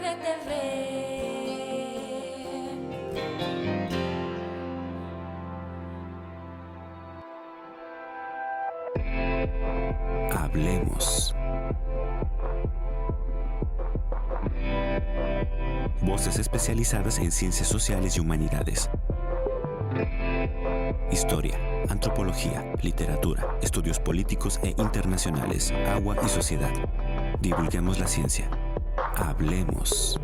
TV. Hablemos. Voces especializadas en ciencias sociales y humanidades. Historia, antropología, literatura, estudios políticos e internacionales, agua y sociedad. Divulguemos la ciencia. Hablemos.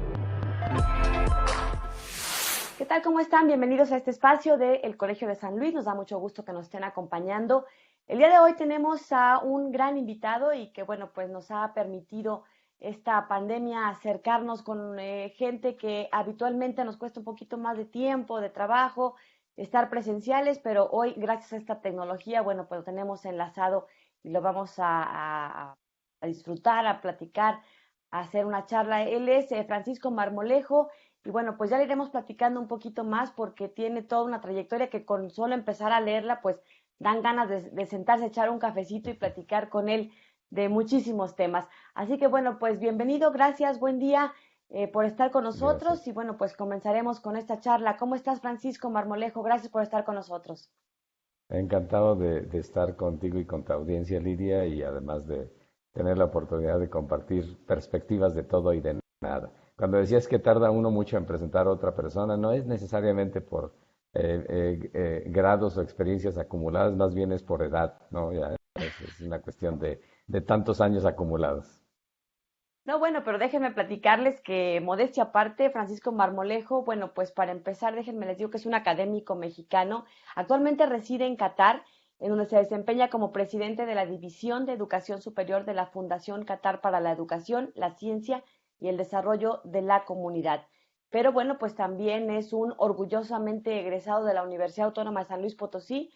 ¿Qué tal? ¿Cómo están? Bienvenidos a este espacio del Colegio de San Luis. Nos da mucho gusto que nos estén acompañando. El día de hoy tenemos a un gran invitado y que, bueno, pues nos ha permitido esta pandemia acercarnos con gente que habitualmente nos cuesta un poquito más de tiempo, de trabajo, estar presenciales, pero hoy, gracias a esta tecnología, bueno, pues lo tenemos enlazado y lo vamos a disfrutar, a platicar, a hacer una charla. Él es Francisco Marmolejo. Y bueno, pues ya le iremos platicando un poquito más porque tiene toda una trayectoria que con solo empezar a leerla, pues dan ganas de sentarse, echar un cafecito y platicar con él de muchísimos temas. Así que bueno, pues bienvenido, gracias, buen día por estar con nosotros y Gracias. bueno, pues comenzaremos con esta charla. ¿Cómo estás, Francisco Marmolejo? Gracias por estar con nosotros. Encantado de estar contigo y con tu audiencia, Lidia, y además de tener la oportunidad de compartir perspectivas de todo y de nada. Cuando decías que tarda uno mucho en presentar a otra persona, no es necesariamente por grados o experiencias acumuladas, más bien es por edad, ¿no? Ya es una cuestión de tantos años acumulados. No, bueno, pero déjenme platicarles que, modestia aparte, Francisco Marmolejo, bueno, pues para empezar, déjenme les digo que es un académico mexicano. Actualmente reside en Qatar, en donde se desempeña como presidente de la División de Educación Superior de la Fundación Qatar para la Educación, la Ciencia y el Desarrollo de la Comunidad. Pero bueno, pues también es un orgullosamente egresado de la Universidad Autónoma de San Luis Potosí.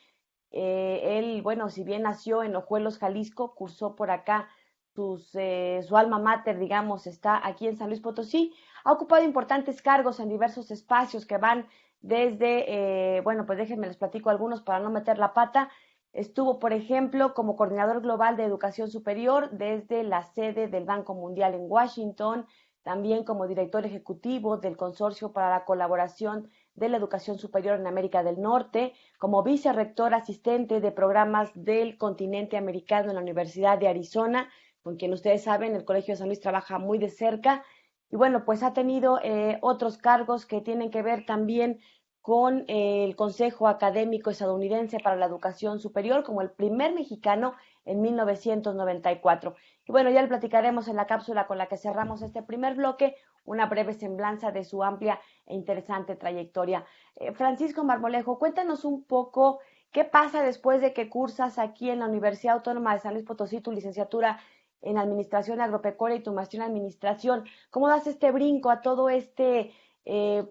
Él, bueno, si bien nació en Ojuelos, Jalisco, cursó por acá su alma mater, digamos, está aquí en San Luis Potosí. Ha ocupado importantes cargos en diversos espacios que van desde, bueno, pues déjenme les platico algunos para no meter la pata. Estuvo, por ejemplo, como coordinador global de educación superior desde la sede del Banco Mundial en Washington, también como director ejecutivo del Consorcio para la Colaboración de la Educación Superior en América del Norte, como vicerrector asistente de programas del continente americano en la Universidad de Arizona, con quien ustedes saben, el Colegio de San Luis trabaja muy de cerca. Y bueno, pues ha tenido otros cargos que tienen que ver también con el Consejo Académico Estadounidense para la Educación Superior, como el primer mexicano en 1994. Y bueno, ya le platicaremos en la cápsula con la que cerramos este primer bloque, una breve semblanza de su amplia e interesante trayectoria. Francisco Marmolejo, cuéntanos un poco qué pasa después de que cursas aquí en la Universidad Autónoma de San Luis Potosí tu licenciatura en Administración Agropecuaria y tu maestría en Administración. ¿Cómo das este brinco a todo este,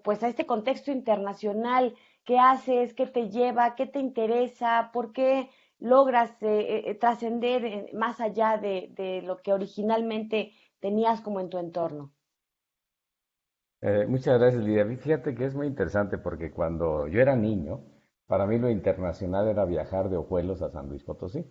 pues a este contexto internacional? ¿Qué haces? ¿Qué te lleva? ¿Qué te interesa? ¿Por qué logras trascender más allá de lo que originalmente tenías como en tu entorno? Muchas gracias, Lidia. Fíjate que es muy interesante porque cuando yo era niño, para mí lo internacional era viajar de Ojuelos a San Luis Potosí.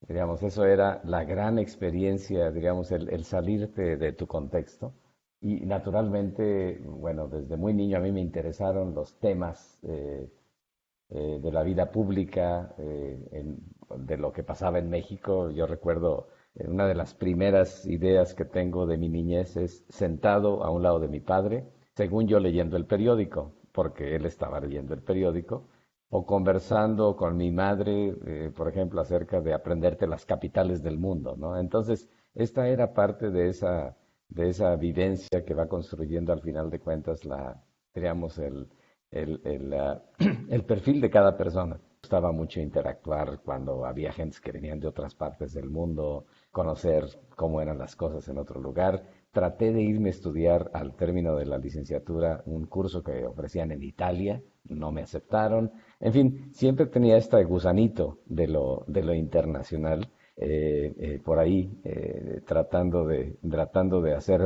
Digamos, eso era la gran experiencia, digamos, el salirte de tu contexto. Y naturalmente, bueno, desde muy niño a mí me interesaron los temas de la vida pública, de lo que pasaba en México. Yo recuerdo una de las primeras ideas que tengo de mi niñez es sentado a un lado de mi padre, según yo leyendo el periódico, porque él estaba leyendo el periódico, o conversando con mi madre, por ejemplo, acerca de aprenderte las capitales del mundo, ¿no? Entonces, esta era parte de esa vivencia que va construyendo al final de cuentas digamos, el perfil de cada persona. Me gustaba mucho interactuar cuando había gentes que venían de otras partes del mundo, conocer cómo eran las cosas en otro lugar. Traté de irme a estudiar al término de la licenciatura un curso que ofrecían en Italia, no me aceptaron. En fin, siempre tenía este gusanito de lo internacional por ahí, tratando de hacer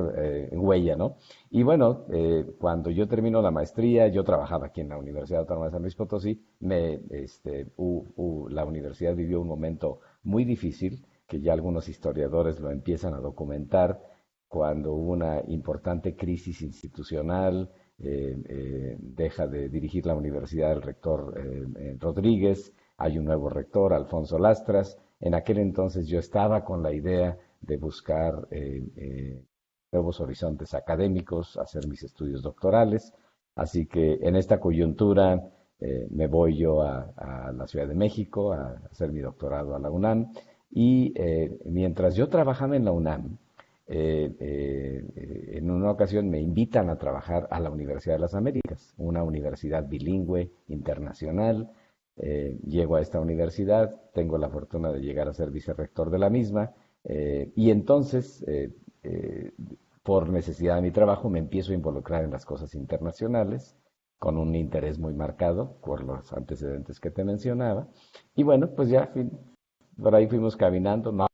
huella, ¿no? Y bueno, cuando yo termino la maestría, yo trabajaba aquí en la Universidad Autónoma de San Luis Potosí, la universidad vivió un momento muy difícil, que ya algunos historiadores lo empiezan a documentar, cuando hubo una importante crisis institucional, deja de dirigir la universidad el rector Rodríguez, hay un nuevo rector, Alfonso Lastras. En aquel entonces yo estaba con la idea de buscar nuevos horizontes académicos, hacer mis estudios doctorales. Así que en esta coyuntura me voy yo a la Ciudad de México a hacer mi doctorado a la UNAM. Y mientras yo trabajaba en la UNAM, en una ocasión me invitan a trabajar a la Universidad de las Américas, una universidad bilingüe internacional. Llego a esta universidad, tengo la fortuna de llegar a ser vicerrector de la misma, y entonces, por necesidad de mi trabajo, me empiezo a involucrar en las cosas internacionales, con un interés muy marcado por los antecedentes que te mencionaba. Y bueno, pues ya por ahí fuimos caminando, no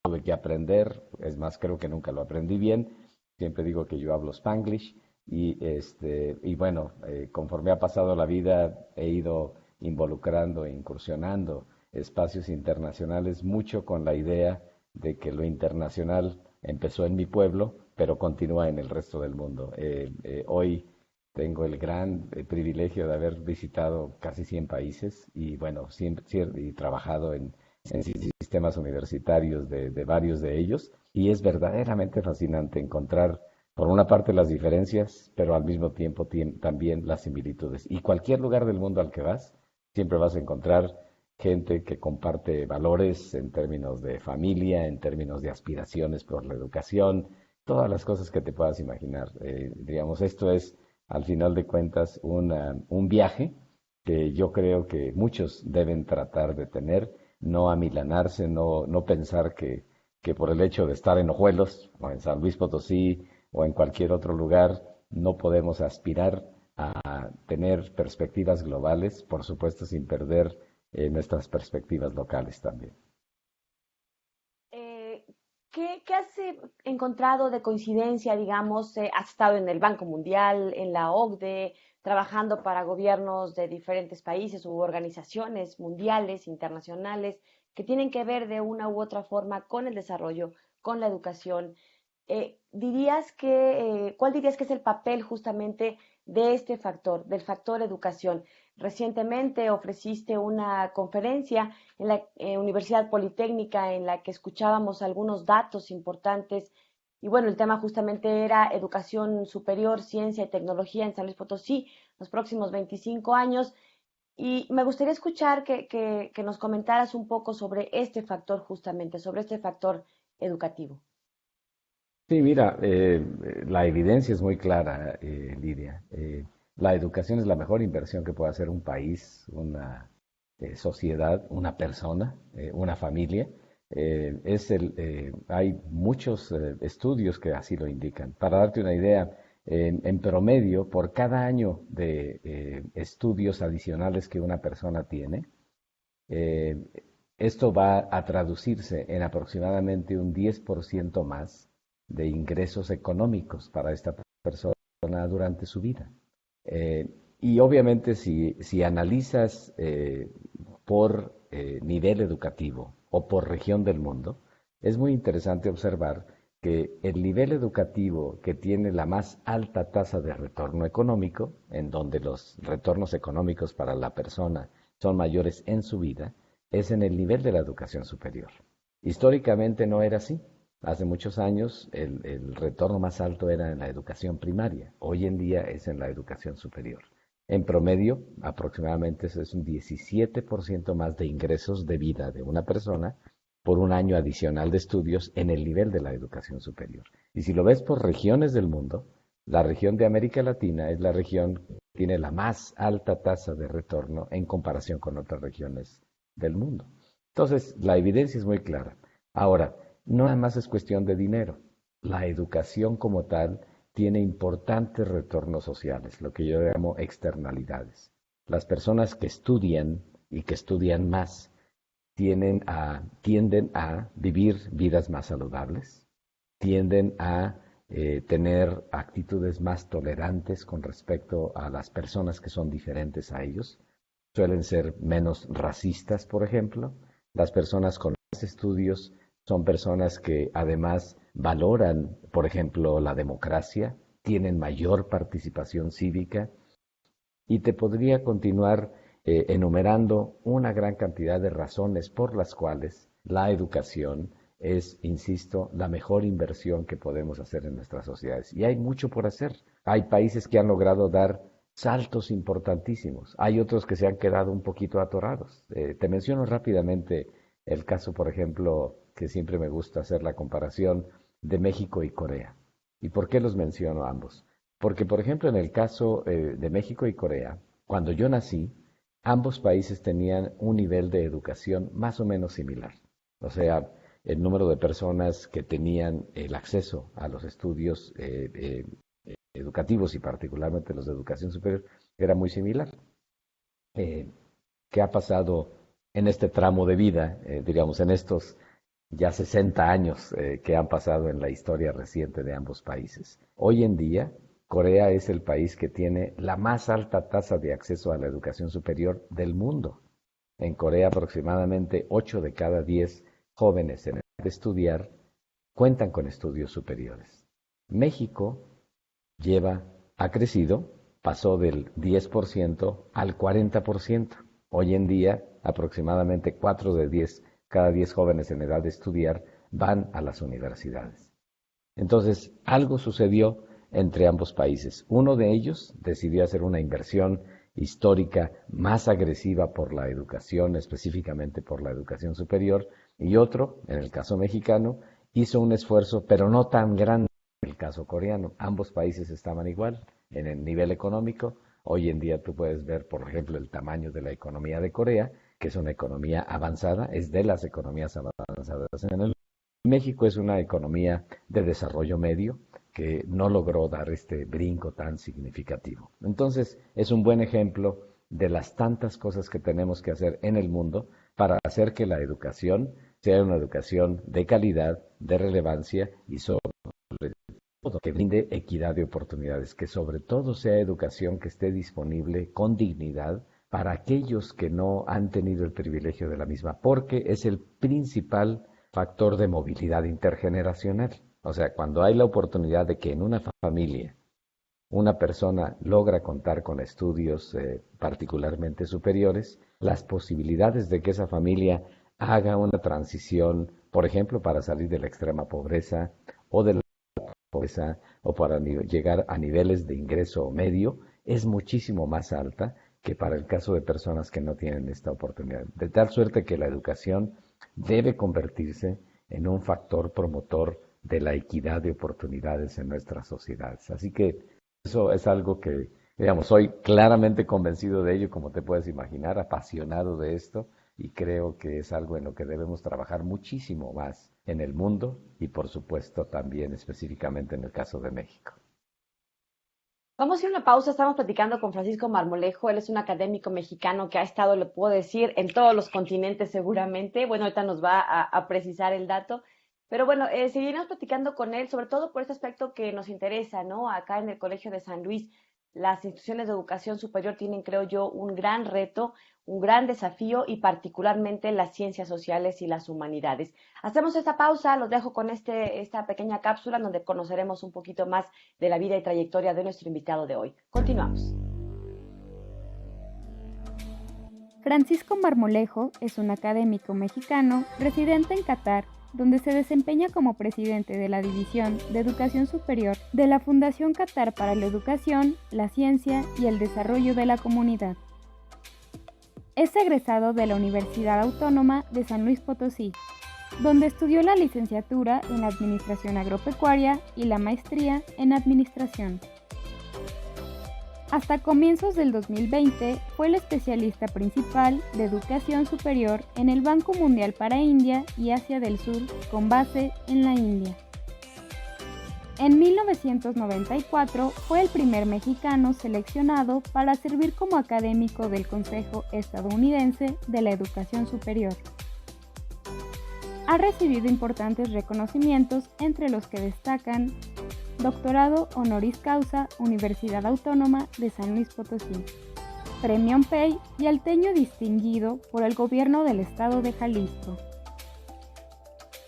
tuve que aprender, es más, creo que nunca lo aprendí bien. Siempre digo que yo hablo Spanglish y bueno, conforme ha pasado la vida he ido involucrando e incursionando espacios internacionales, mucho con la idea de que lo internacional empezó en mi pueblo, pero continúa en el resto del mundo. Hoy tengo el gran privilegio de haber visitado casi 100 países y bueno, y trabajado en sistemas universitarios de varios de ellos, y es verdaderamente fascinante encontrar por una parte las diferencias, pero al mismo tiempo también las similitudes. Y cualquier lugar del mundo al que vas, siempre vas a encontrar gente que comparte valores en términos de familia, en términos de aspiraciones por la educación, todas las cosas que te puedas imaginar. Digamos, esto es, al final de cuentas, un viaje que yo creo que muchos deben tratar de tener, no amilanarse, no pensar que por el hecho de estar en Ojuelos o en San Luis Potosí o en cualquier otro lugar no podemos aspirar a tener perspectivas globales, por supuesto sin perder nuestras perspectivas locales también. ¿Qué has encontrado de coincidencia, digamos? Has estado en el Banco Mundial, en la OCDE, trabajando para gobiernos de diferentes países u organizaciones mundiales, internacionales, que tienen que ver de una u otra forma con el desarrollo, con la educación. ¿Cuál dirías que es el papel justamente de este factor, del factor educación? Recientemente ofreciste una conferencia en la Universidad Politécnica en la que escuchábamos algunos datos importantes y bueno, el tema justamente era educación superior, ciencia y tecnología en San Luis Potosí, los próximos 25 años. Y me gustaría escuchar que nos comentaras un poco sobre este factor justamente, sobre este factor educativo. Sí, mira, la evidencia es muy clara, Lidia. La educación es la mejor inversión que puede hacer un país, una sociedad, una persona, una familia. Hay muchos estudios que así lo indican. Para darte una idea, en promedio, por cada año de estudios adicionales que una persona tiene, eh, esto va a traducirse en aproximadamente un 10% más de ingresos económicos para esta persona durante su vida. Eh, y obviamente si analizas por nivel educativo o por región del mundo, es muy interesante observar que el nivel educativo que tiene la más alta tasa de retorno económico, en donde los retornos económicos para la persona son mayores en su vida, es en el nivel de la educación superior. Históricamente no era así. Hace muchos años el retorno más alto era en la educación primaria, hoy en día es en la educación superior. En promedio, aproximadamente eso es un 17% más de ingresos de vida de una persona por un año adicional de estudios en el nivel de la educación superior. Y si lo ves por regiones del mundo, la región de América Latina es la región que tiene la más alta tasa de retorno en comparación con otras regiones del mundo. Entonces, la evidencia es muy clara. Ahora, no nada más es cuestión de dinero. La educación como tal tiene importantes retornos sociales, lo que yo llamo externalidades. Las personas que estudian y que estudian más tienden a vivir vidas más saludables, tienden a tener actitudes más tolerantes con respecto a las personas que son diferentes a ellos, suelen ser menos racistas, por ejemplo. Las personas con más estudios Son personas que además valoran, por ejemplo, la democracia, tienen mayor participación cívica y te podría continuar enumerando una gran cantidad de razones por las cuales la educación es, insisto, la mejor inversión que podemos hacer en nuestras sociedades. Y hay mucho por hacer. Hay países que han logrado dar saltos importantísimos. Hay otros que se han quedado un poquito atorados. Te menciono rápidamente el caso, por ejemplo, que siempre me gusta hacer la comparación de México y Corea. ¿Y por qué los menciono ambos? Porque, por ejemplo, en el caso de México y Corea, cuando yo nací, ambos países tenían un nivel de educación más o menos similar. O sea, el número de personas que tenían el acceso a los estudios educativos y particularmente los de educación superior era muy similar. ¿Qué ha pasado en este tramo de vida, digamos, en estos ya 60 años que han pasado en la historia reciente de ambos países? Hoy en día, Corea es el país que tiene la más alta tasa de acceso a la educación superior del mundo. En Corea, aproximadamente 8 de cada 10 jóvenes en edad de estudiar cuentan con estudios superiores. México ha crecido, pasó del 10% al 40%. Hoy en día, aproximadamente 4 de cada 10 jóvenes en edad de estudiar van a las universidades. Entonces, algo sucedió entre ambos países. Uno de ellos decidió hacer una inversión histórica más agresiva por la educación, específicamente por la educación superior, y otro, en el caso mexicano, hizo un esfuerzo, pero no tan grande en el caso coreano. Ambos países estaban igual en el nivel económico. Hoy en día tú puedes ver, por ejemplo, el tamaño de la economía de Corea, que es una economía avanzada, es de las economías avanzadas en el mundo. México es una economía de desarrollo medio que no logró dar este brinco tan significativo. Entonces, es un buen ejemplo de las tantas cosas que tenemos que hacer en el mundo para hacer que la educación sea una educación de calidad, de relevancia y sobre todo que brinde equidad de oportunidades, que sobre todo sea educación que esté disponible con dignidad para aquellos que no han tenido el privilegio de la misma, porque es el principal factor de movilidad intergeneracional. O sea, cuando hay la oportunidad de que en una familia una persona logra contar con estudios particularmente superiores, las posibilidades de que esa familia haga una transición, por ejemplo, para salir de la extrema pobreza o de la pobreza o para llegar a niveles de ingreso medio, es muchísimo más alta que para el caso de personas que no tienen esta oportunidad. De tal suerte que la educación debe convertirse en un factor promotor de la equidad de oportunidades en nuestras sociedades. Así que eso es algo que, digamos, soy claramente convencido de ello, como te puedes imaginar, apasionado de esto, y creo que es algo en lo que debemos trabajar muchísimo más en el mundo y, por supuesto, también específicamente en el caso de México. Vamos a ir a una pausa. Estamos platicando con Francisco Marmolejo. Él es un académico mexicano que ha estado, le puedo decir, en todos los continentes seguramente. Bueno, ahorita nos va a precisar el dato. Pero bueno, seguiremos platicando con él, sobre todo por este aspecto que nos interesa, ¿no? Acá en el Colegio de San Luis, las instituciones de educación superior tienen, creo yo, un gran reto, un gran desafío y particularmente las ciencias sociales y las humanidades. Hacemos esta pausa, los dejo con esta pequeña cápsula donde conoceremos un poquito más de la vida y trayectoria de nuestro invitado de hoy. Continuamos. Francisco Marmolejo es un académico mexicano residente en Qatar, donde se desempeña como presidente de la División de Educación Superior de la Fundación Qatar para la Educación, la Ciencia y el Desarrollo de la Comunidad. Es egresado de la Universidad Autónoma de San Luis Potosí, donde estudió la licenciatura en Administración Agropecuaria y la maestría en Administración. Hasta comienzos del 2020 fue el especialista principal de educación superior en el Banco Mundial para India y Asia del Sur, con base en la India. En 1994 fue el primer mexicano seleccionado para servir como académico del Consejo Estadounidense de la Educación Superior. Ha recibido importantes reconocimientos, entre los que destacan Doctorado Honoris Causa, Universidad Autónoma de San Luis Potosí, Premio Pey y Alteño Distinguido por el Gobierno del Estado de Jalisco.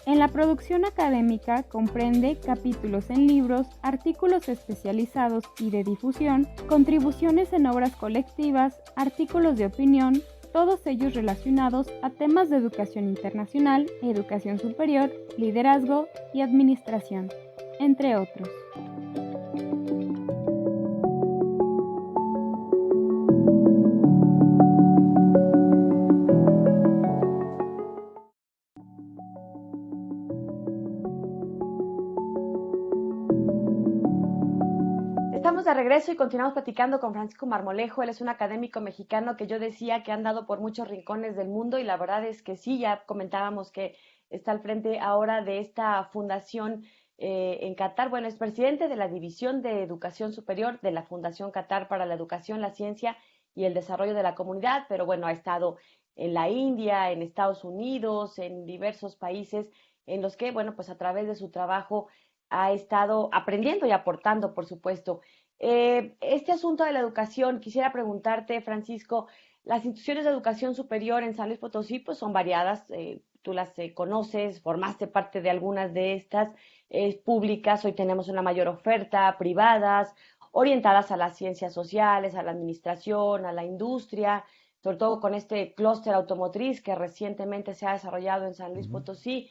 En la producción académica comprende capítulos en libros, artículos especializados y de difusión, contribuciones en obras colectivas, artículos de opinión, todos ellos relacionados a temas de educación internacional, educación superior, liderazgo y administración, entre otros. Estamos de regreso y continuamos platicando con Francisco Marmolejo. Él es un académico mexicano que yo decía que ha andado por muchos rincones del mundo y la verdad es que sí, ya comentábamos que está al frente ahora de esta fundación en Qatar. Bueno, es presidente de la División de Educación Superior de la Fundación Qatar para la Educación, la Ciencia y el Desarrollo de la Comunidad, pero bueno, ha estado en la India, en Estados Unidos, en diversos países en los que, bueno, pues a través de su trabajo ha estado aprendiendo y aportando, por supuesto. Este asunto de la educación, quisiera preguntarte, Francisco, las instituciones de educación superior en San Luis Potosí pues son variadas, tú las conoces, formaste parte de algunas de estas públicas, hoy tenemos una mayor oferta, privadas, orientadas a las ciencias sociales, a la administración, a la industria, sobre todo con este clúster automotriz que recientemente se ha desarrollado en San Luis Potosí.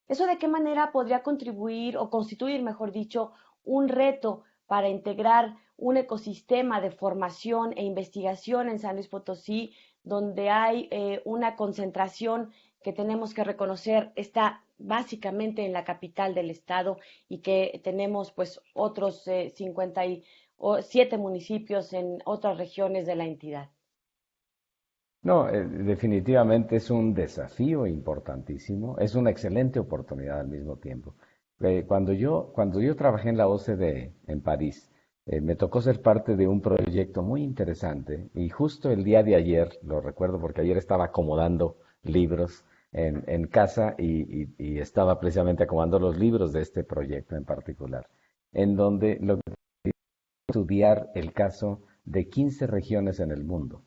¿Eso de qué manera podría contribuir o constituir, mejor dicho, un reto para integrar un ecosistema de formación e investigación en San Luis Potosí, donde hay una concentración que tenemos que reconocer está básicamente en la capital del estado y que tenemos pues otros 57 municipios en otras regiones de la entidad? No, definitivamente es un desafío importantísimo, es una excelente oportunidad al mismo tiempo. Cuando yo trabajé en la OCDE en París, me tocó ser parte de un proyecto muy interesante y justo el día de ayer, lo recuerdo porque ayer estaba acomodando libros en casa y estaba precisamente acomodando los libros de este proyecto en particular, en donde lo que estudiar el caso de 15 regiones en el mundo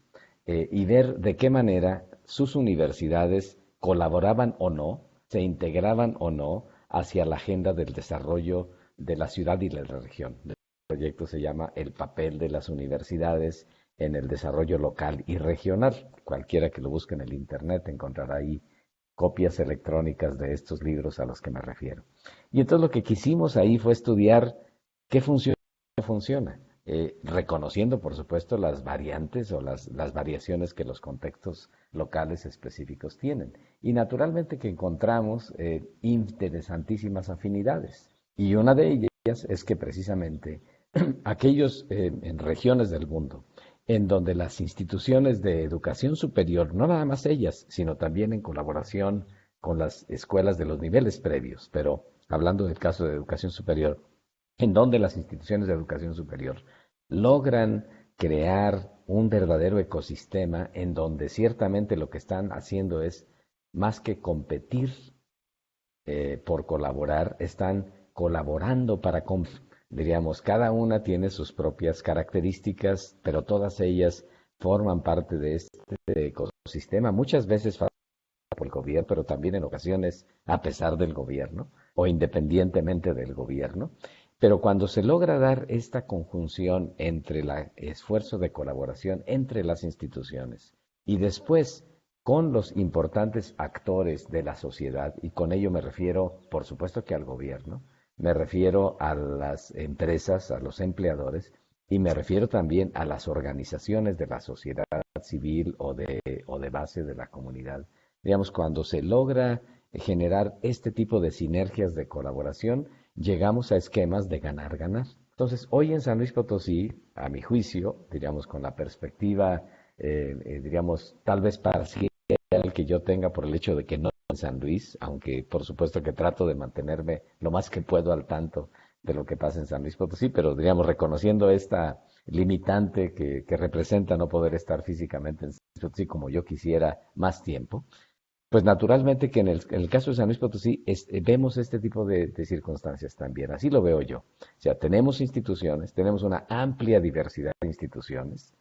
y ver de qué manera sus universidades colaboraban o no, se integraban o no hacia la agenda del desarrollo de la ciudad y de la región. El proyecto se llama El papel de las universidades en el desarrollo local y regional. Cualquiera que lo busque en el internet encontrará ahí copias electrónicas de estos libros a los que me refiero. Y entonces lo que quisimos ahí fue estudiar qué funciona y qué no funciona. Reconociendo, por supuesto, las variantes o las variaciones que los contextos locales específicos tienen. Y naturalmente que encontramos interesantísimas afinidades. Y una de ellas es que precisamente aquellos en regiones del mundo en donde las instituciones de educación superior, no nada más ellas, sino también en colaboración con las escuelas de los niveles previos, pero hablando del caso de educación superior, en donde las instituciones de educación superior logran crear un verdadero ecosistema en donde ciertamente lo que están haciendo es más que competir por colaborar, están colaborando para, diríamos, cada una tiene sus propias características, pero todas ellas forman parte de este ecosistema, muchas veces por el gobierno, pero también en ocasiones a pesar del gobierno o independientemente del gobierno. Pero cuando se logra dar esta conjunción entre el esfuerzo de colaboración entre las instituciones y después con los importantes actores de la sociedad, y con ello me refiero, por supuesto que al gobierno, me refiero a las empresas, a los empleadores, y me refiero también a las organizaciones de la sociedad civil o de base de la comunidad. Digamos, cuando se logra generar este tipo de sinergias de colaboración, llegamos a esquemas de ganar-ganar. Entonces, hoy en San Luis Potosí, a mi juicio, diríamos con la perspectiva, diríamos, tal vez parcial que yo tenga por el hecho de que no en San Luis, aunque por supuesto que trato de mantenerme lo más que puedo al tanto de lo que pasa en San Luis Potosí, pero diríamos reconociendo esta limitante que representa no poder estar físicamente en San Luis Potosí como yo quisiera más tiempo, pues naturalmente que en el caso de San Luis Potosí vemos este tipo de circunstancias también, así lo veo yo. O sea, tenemos instituciones, tenemos una amplia diversidad de instituciones,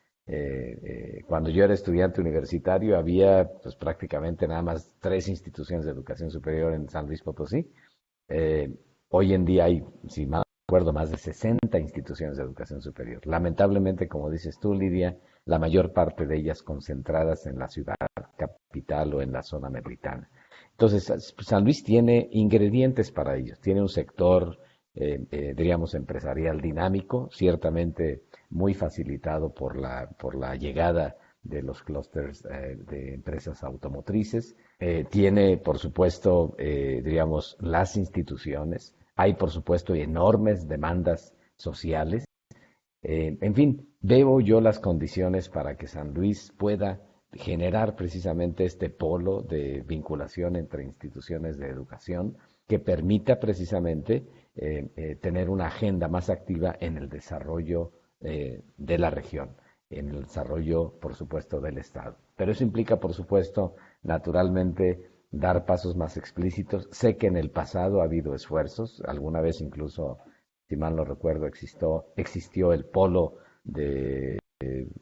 Cuando yo era estudiante universitario había pues prácticamente nada más 3 instituciones de educación superior en San Luis Potosí. Eh, Hoy en día hay, si mal no recuerdo, más de 60 instituciones de educación superior. Lamentablemente, como dices tú, Lidia, la mayor parte de ellas concentradas en la ciudad capital o en la zona metropolitana. Entonces, San Luis tiene ingredientes para ellos. Tiene un sector, diríamos, empresarial dinámico, ciertamente muy facilitado por la llegada de los clústeres de empresas automotrices. Tiene, por supuesto, diríamos, las instituciones. Hay, por supuesto, enormes demandas sociales. En fin, veo yo las condiciones para que San Luis pueda generar precisamente este polo de vinculación entre instituciones de educación que permita precisamente tener una agenda más activa en el desarrollo de la región, en el desarrollo, por supuesto, del Estado. Pero eso implica, por supuesto, naturalmente, dar pasos más explícitos. Sé que en el pasado ha habido esfuerzos, alguna vez incluso, si mal no recuerdo, existió el polo de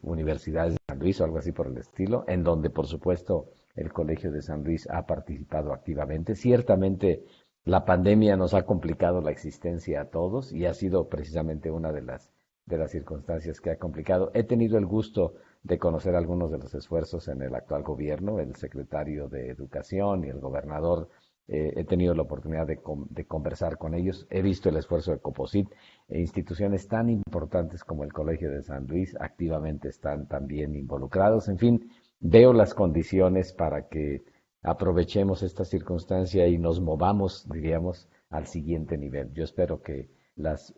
universidades de San Luis o algo así por el estilo, en donde, por supuesto, el Colegio de San Luis ha participado activamente. Ciertamente, la pandemia nos ha complicado la existencia a todos y ha sido precisamente una de las circunstancias que ha complicado. He tenido el gusto de conocer algunos de los esfuerzos en el actual gobierno, el secretario de Educación y el gobernador. He tenido la oportunidad de conversar con ellos. He visto el esfuerzo de Coposit. Instituciones tan importantes como el Colegio de San Luis activamente están también involucrados. En fin, veo las condiciones para que aprovechemos esta circunstancia y nos movamos, diríamos, al siguiente nivel. Yo espero que las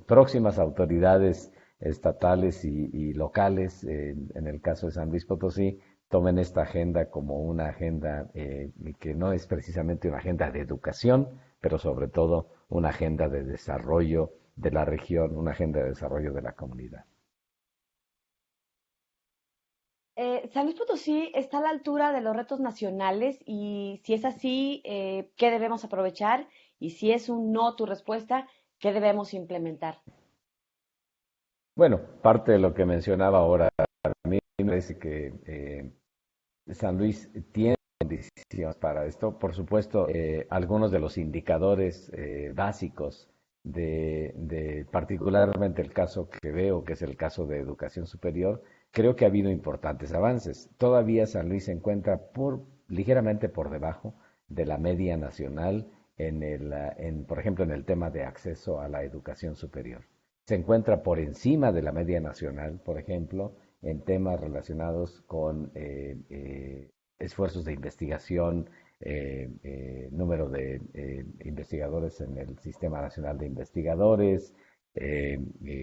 próximas autoridades estatales y locales, en el caso de San Luis Potosí, tomen esta agenda como una agenda que no es precisamente una agenda de educación, pero sobre todo una agenda de desarrollo de la región, una agenda de desarrollo de la comunidad. San Luis Potosí está a la altura de los retos nacionales y si es así, ¿qué debemos aprovechar? Y si es un no tu respuesta, ¿qué debemos implementar? Bueno, parte de lo que mencionaba ahora, a mí me parece que San Luis tiene condiciones para esto. Por supuesto, algunos de los indicadores básicos de particularmente el caso que veo, que es el caso de educación superior, creo que ha habido importantes avances. Todavía San Luis se encuentra ligeramente por debajo de la media nacional por ejemplo, en el tema de acceso a la educación superior. Se encuentra por encima de la media nacional, por ejemplo, en temas relacionados con esfuerzos de investigación, número de investigadores en el Sistema Nacional de Investigadores,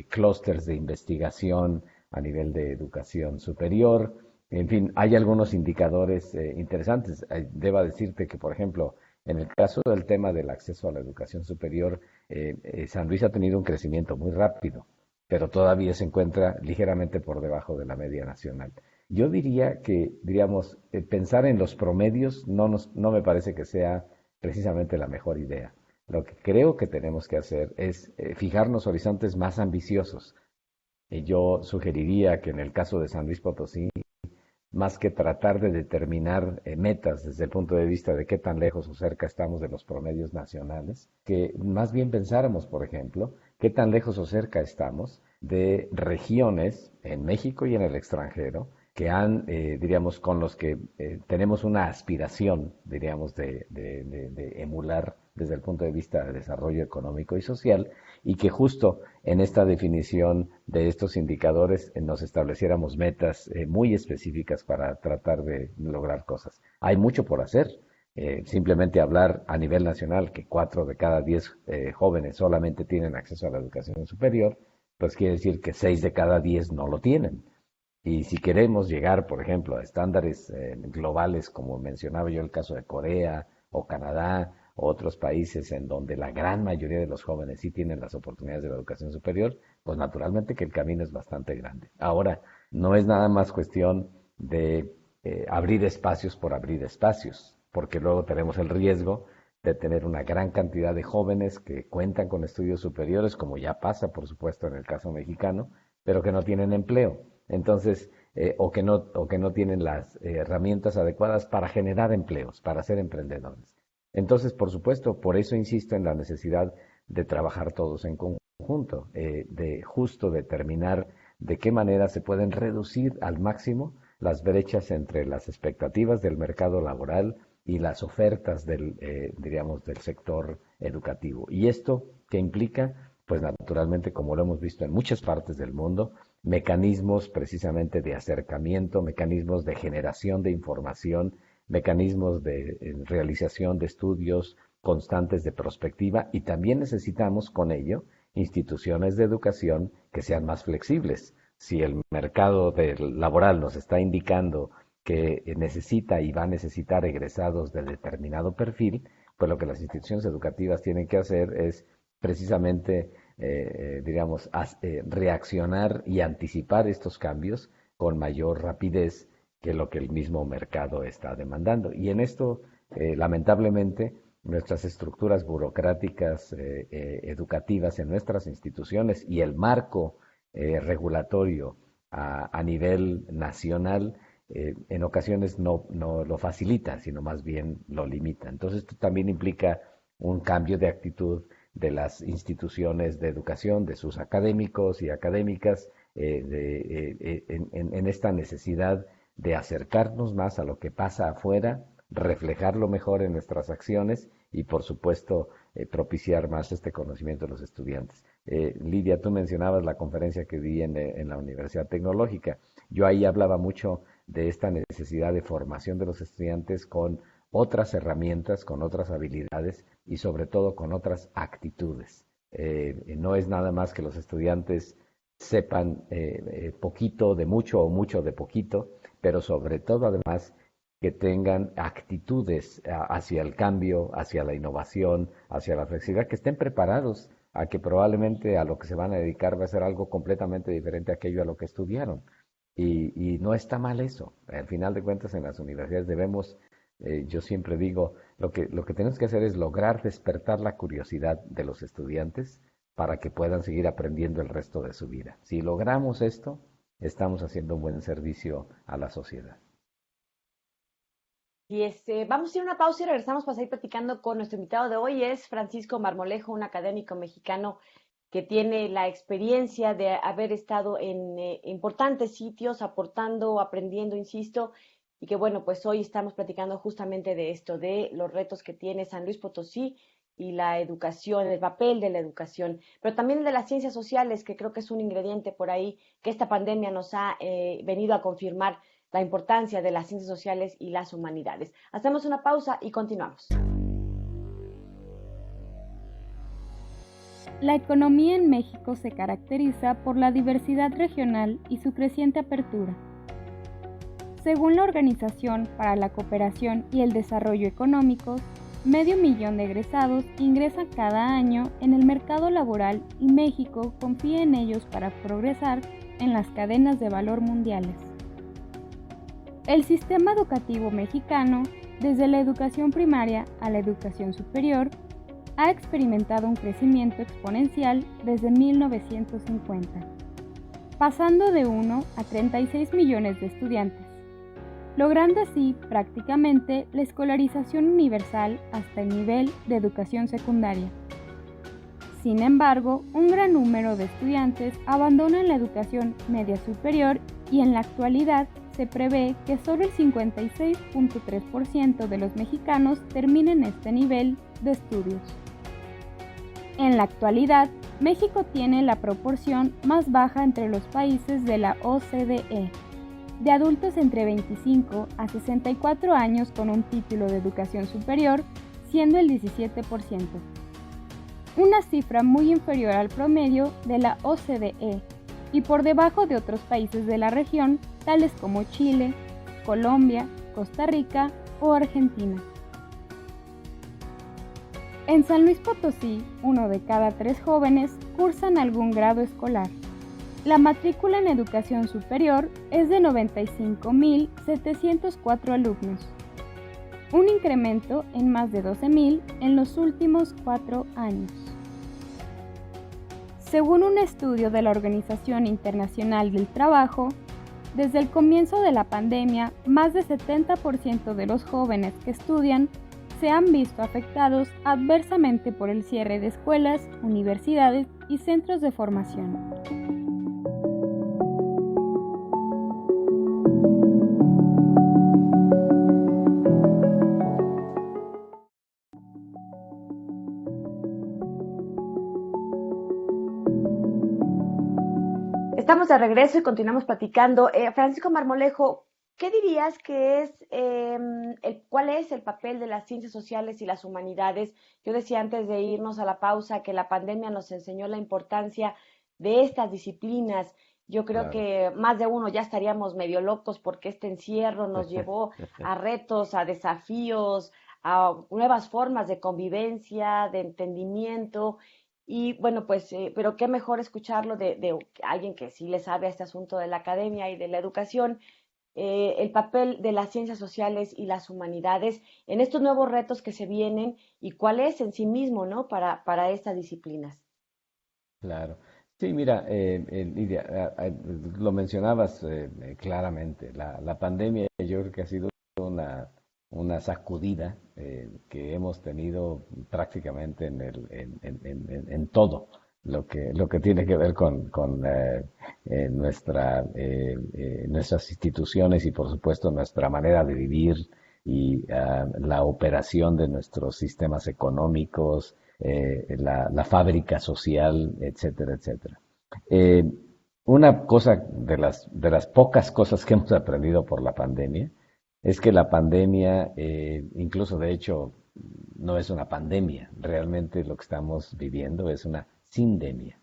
clústeres de investigación a nivel de educación superior. En fin, hay algunos indicadores interesantes. Debo decirte que, por ejemplo, en el caso del tema del acceso a la educación superior, San Luis ha tenido un crecimiento muy rápido, pero todavía se encuentra ligeramente por debajo de la media nacional. Yo diría que, diríamos, pensar en los promedios no me parece que sea precisamente la mejor idea. Lo que creo que tenemos que hacer es fijarnos horizontes más ambiciosos. Yo sugeriría que en el caso de San Luis Potosí, más que tratar de determinar metas desde el punto de vista de qué tan lejos o cerca estamos de los promedios nacionales, que más bien pensáramos, por ejemplo, qué tan lejos o cerca estamos de regiones en México y en el extranjero que diríamos, con los que tenemos una aspiración, diríamos, de emular desde el punto de vista de desarrollo económico y social, y que justo en esta definición de estos indicadores nos estableciéramos metas muy específicas para tratar de lograr cosas. Hay mucho por hacer. Simplemente hablar a nivel nacional que 4 de cada 10 jóvenes solamente tienen acceso a la educación superior, pues quiere decir que 6 de cada 10 no lo tienen. Y si queremos llegar, por ejemplo, a estándares globales, como mencionaba yo el caso de Corea o Canadá o otros países en donde la gran mayoría de los jóvenes sí tienen las oportunidades de la educación superior, pues naturalmente que el camino es bastante grande. Ahora, no es nada más cuestión de abrir espacios por abrir espacios, porque luego tenemos el riesgo de tener una gran cantidad de jóvenes que cuentan con estudios superiores, como ya pasa, por supuesto, en el caso mexicano, pero que no tienen empleo. Entonces, o que no tienen las herramientas adecuadas para generar empleos, para ser emprendedores. Entonces, por supuesto, por eso insisto en la necesidad de trabajar todos en conjunto, de justo determinar de qué manera se pueden reducir al máximo las brechas entre las expectativas del mercado laboral y las ofertas del sector educativo. ¿Y esto qué implica? Pues naturalmente, como lo hemos visto en muchas partes del mundo, mecanismos precisamente de acercamiento, mecanismos de generación de información, mecanismos de realización de estudios constantes de prospectiva, y también necesitamos con ello instituciones de educación que sean más flexibles. Si el mercado laboral nos está indicando que necesita y va a necesitar egresados de determinado perfil, pues lo que las instituciones educativas tienen que hacer es precisamente, reaccionar y anticipar estos cambios con mayor rapidez que lo que el mismo mercado está demandando. Y en esto, lamentablemente, nuestras estructuras burocráticas educativas en nuestras instituciones y el marco regulatorio a nivel nacional en ocasiones no lo facilita, sino más bien lo limita. Entonces, esto también implica un cambio de actitud de las instituciones de educación, de sus académicos y académicas, en esta necesidad de acercarnos más a lo que pasa afuera, reflejarlo mejor en nuestras acciones y, por supuesto, propiciar más este conocimiento de los estudiantes. Lidia, tú mencionabas la conferencia que di en la Universidad Tecnológica. Yo ahí hablaba mucho de esta necesidad de formación de los estudiantes con otras herramientas, con otras habilidades y sobre todo con otras actitudes. No es nada más que los estudiantes sepan poquito de mucho o mucho de poquito, pero sobre todo además que tengan actitudes hacia el cambio, hacia la innovación, hacia la flexibilidad, que estén preparados a que probablemente a lo que se van a dedicar va a ser algo completamente diferente a aquello a lo que estudiaron. Y no está mal eso. Al final de cuentas, en las universidades debemos, yo siempre digo, lo que tenemos que hacer es lograr despertar la curiosidad de los estudiantes para que puedan seguir aprendiendo el resto de su vida. Si logramos esto, estamos haciendo un buen servicio a la sociedad. Y vamos a ir a una pausa y regresamos para seguir platicando con nuestro invitado de hoy. Es Francisco Marmolejo, un académico mexicano que tiene la experiencia de haber estado en importantes sitios, aportando, aprendiendo, insisto, y que bueno, pues hoy estamos platicando justamente de esto, de los retos que tiene San Luis Potosí y la educación, el papel de la educación, pero también de las ciencias sociales, que creo que es un ingrediente por ahí que esta pandemia nos ha venido a confirmar la importancia de las ciencias sociales y las humanidades. Hacemos una pausa y continuamos. La economía en México se caracteriza por la diversidad regional y su creciente apertura. Según la Organización para la Cooperación y el Desarrollo Económicos, 500,000 de egresados ingresan cada año en el mercado laboral y México confía en ellos para progresar en las cadenas de valor mundiales. El sistema educativo mexicano, desde la educación primaria a la educación superior, ha experimentado un crecimiento exponencial desde 1950, pasando de 1 a 36 millones de estudiantes, logrando así prácticamente la escolarización universal hasta el nivel de educación secundaria. Sin embargo, un gran número de estudiantes abandonan la educación media superior y en la actualidad se prevé que solo el 56.3% de los mexicanos terminen este nivel de estudios. En la actualidad, México tiene la proporción más baja entre los países de la OCDE, de adultos entre 25 a 64 años con un título de educación superior, siendo el 17%. Una cifra muy inferior al promedio de la OCDE y por debajo de otros países de la región, tales como Chile, Colombia, Costa Rica o Argentina. En San Luis Potosí, 1 de cada 3 jóvenes cursan algún grado escolar. La matrícula en educación superior es de 95,704 alumnos, un incremento en más de 12,000 en los últimos 4 años. Según un estudio de la Organización Internacional del Trabajo, Desde el comienzo de la pandemia, más de 70% de los jóvenes que estudian se han visto afectados adversamente por el cierre de escuelas, universidades y centros de formación. Estamos de regreso y continuamos platicando. Francisco Marmolejo, ¿qué dirías que es, cuál es el papel de las ciencias sociales y las humanidades? Yo decía antes de irnos a la pausa que la pandemia nos enseñó la importancia de estas disciplinas. Yo creo Claro. que más de uno ya estaríamos medio locos porque este encierro nos llevó a retos, a desafíos, a nuevas formas de convivencia, de entendimiento. Y bueno, pues, pero qué mejor escucharlo de alguien que sí le sabe a este asunto de la academia y de la educación, el papel de las ciencias sociales y las humanidades en estos nuevos retos que se vienen y cuál es en sí mismo, ¿no? Para estas disciplinas. Claro. Sí, mira, Lidia, lo mencionabas claramente. La pandemia yo creo que ha sido una sacudida que hemos tenido prácticamente en todo lo que tiene que ver con nuestras instituciones y por supuesto nuestra manera de vivir y la operación de nuestros sistemas económicos, la fábrica social, etcétera, etcétera. Eh, una cosa de las pocas cosas que hemos aprendido por la pandemia es que la pandemia, incluso de hecho, no es una pandemia, realmente lo que estamos viviendo es una sindemia.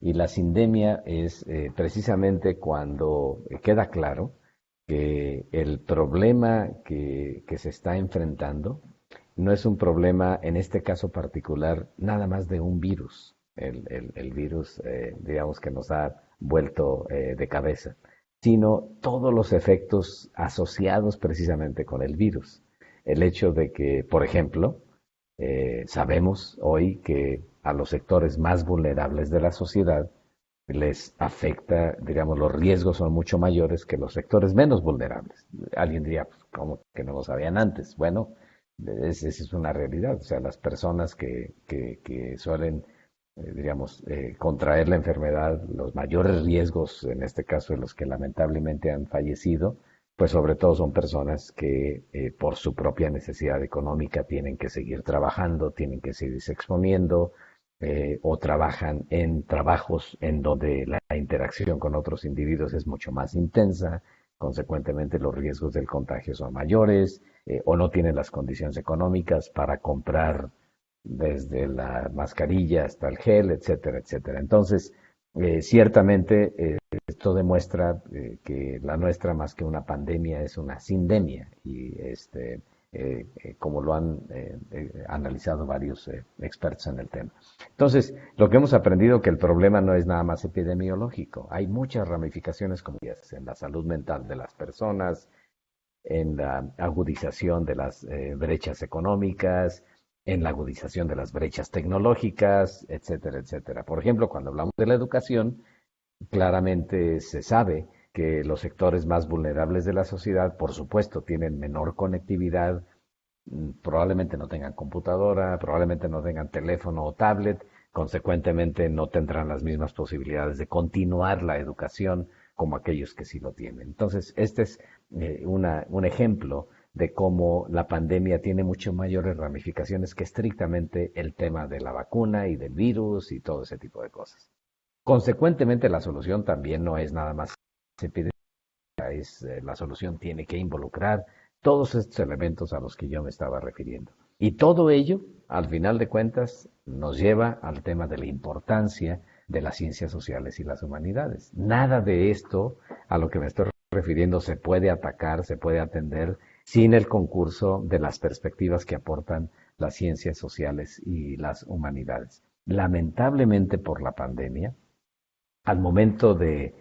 Y la sindemia es precisamente cuando queda claro que el problema que se está enfrentando no es un problema, en este caso particular, nada más de un virus, el virus, digamos, que nos ha vuelto de cabeza, sino todos los efectos asociados precisamente con el virus. El hecho de que, por ejemplo, sabemos hoy que a los sectores más vulnerables de la sociedad les afecta, digamos, los riesgos son mucho mayores que los sectores menos vulnerables. Alguien diría, pues, ¿cómo que no lo sabían antes? Bueno, esa es una realidad. O sea, las personas que suelen, diríamos, contraer la enfermedad, los mayores riesgos, en este caso de los que lamentablemente han fallecido, pues sobre todo son personas que por su propia necesidad económica tienen que seguir trabajando, tienen que seguirse exponiendo, o trabajan en trabajos en donde la interacción con otros individuos es mucho más intensa, consecuentemente los riesgos del contagio son mayores, o no tienen las condiciones económicas para comprar desde la mascarilla hasta el gel, etcétera, etcétera. Entonces, ciertamente esto demuestra que la nuestra, más que una pandemia, es una sindemia y como lo han analizado varios expertos en el tema. Entonces, lo que hemos aprendido que el problema no es nada más epidemiológico, hay muchas ramificaciones como en la salud mental de las personas, en la agudización de las brechas económicas, en la agudización de las brechas tecnológicas, etcétera, etcétera. Por ejemplo, cuando hablamos de la educación, claramente se sabe que los sectores más vulnerables de la sociedad, por supuesto, tienen menor conectividad, probablemente no tengan computadora, probablemente no tengan teléfono o tablet, consecuentemente no tendrán las mismas posibilidades de continuar la educación como aquellos que sí lo tienen. Entonces, este es un ejemplo de cómo la pandemia tiene mucho mayores ramificaciones que estrictamente el tema de la vacuna y del virus y todo ese tipo de cosas. Consecuentemente, la solución también no es nada más epidemia, la solución tiene que involucrar todos estos elementos a los que yo me estaba refiriendo. Y todo ello, al final de cuentas, nos lleva al tema de la importancia de las ciencias sociales y las humanidades. Nada de esto a lo que me estoy refiriendo se puede atacar, se puede atender sin el concurso de las perspectivas que aportan las ciencias sociales y las humanidades. Lamentablemente por la pandemia, al momento de,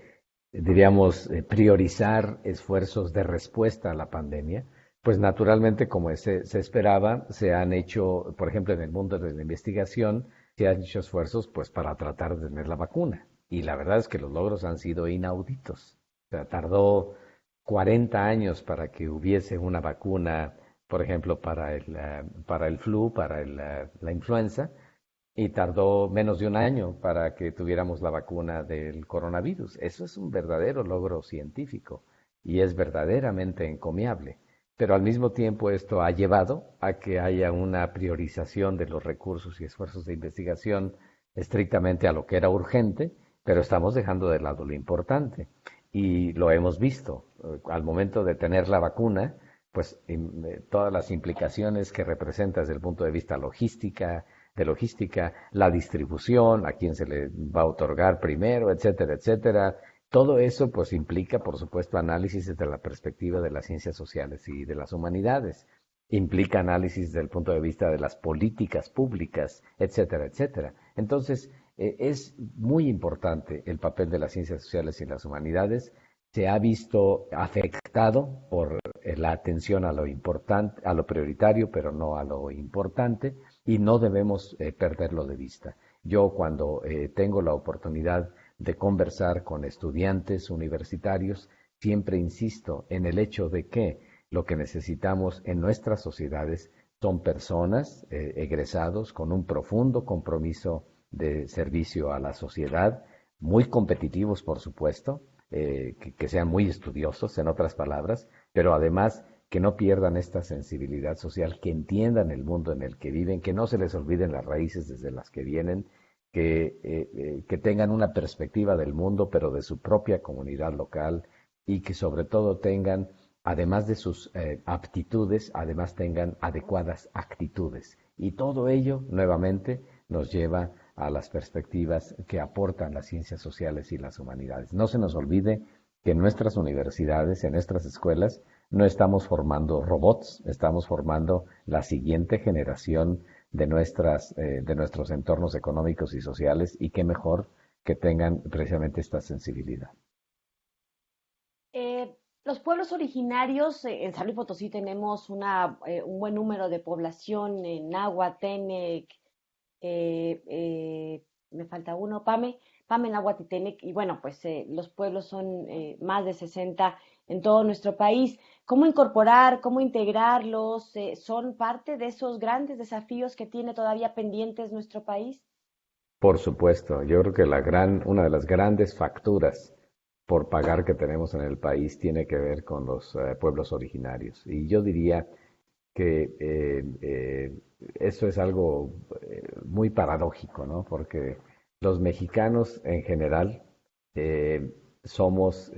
diríamos, priorizar esfuerzos de respuesta a la pandemia, pues naturalmente, como se esperaba, se han hecho, por ejemplo, en el mundo de la investigación, se han hecho esfuerzos pues para tratar de tener la vacuna. Y la verdad es que los logros han sido inauditos. sea, tardó 40 años para que hubiese una vacuna, por ejemplo, para el flu, la influenza, y tardó menos de un año para que tuviéramos la vacuna del coronavirus. Eso es un verdadero logro científico y es verdaderamente encomiable. Pero al mismo tiempo esto ha llevado a que haya una priorización de los recursos y esfuerzos de investigación estrictamente a lo que era urgente, pero estamos dejando de lado lo importante. Y lo hemos visto. Al momento de tener la vacuna, pues todas las implicaciones que representa desde el punto de vista logística, la distribución, a quién se le va a otorgar primero, etcétera, etcétera. Todo eso pues implica, por supuesto, análisis desde la perspectiva de las ciencias sociales y de las humanidades. Implica análisis desde el punto de vista de las políticas públicas, etcétera, etcétera. Entonces, es muy importante el papel de las ciencias sociales y las humanidades. Se ha visto afectado por la atención a lo importante, a lo prioritario, pero no a lo importante, y no debemos perderlo de vista. Yo cuando tengo la oportunidad de conversar con estudiantes universitarios, siempre insisto en el hecho de que lo que necesitamos en nuestras sociedades son personas egresados con un profundo compromiso de servicio a la sociedad, muy competitivos, por supuesto, que sean muy estudiosos, en otras palabras, pero además que no pierdan esta sensibilidad social, que entiendan el mundo en el que viven, que no se les olviden las raíces desde las que vienen, que tengan una perspectiva del mundo, pero de su propia comunidad local, y que sobre todo tengan, además de sus aptitudes, además tengan adecuadas actitudes. Y todo ello, nuevamente, nos lleva a las perspectivas que aportan las ciencias sociales y las humanidades. No se nos olvide que en nuestras universidades, en nuestras escuelas, no estamos formando robots, estamos formando la siguiente generación de nuestros entornos económicos y sociales, y qué mejor que tengan precisamente esta sensibilidad. Los pueblos originarios, en San Luis Potosí tenemos un buen número de población, en Nahua, Tenec, me falta uno, Pame, Náhuatl y Tenec, y bueno, pues los pueblos son más de 60 en todo nuestro país. ¿Cómo incorporar, cómo integrarlos? ¿Son parte de esos grandes desafíos que tiene todavía pendientes nuestro país? Por supuesto, yo creo que una de las grandes facturas por pagar que tenemos en el país tiene que ver con los pueblos originarios. Y yo diría que eso es algo muy paradójico, ¿no? Porque los mexicanos en general somos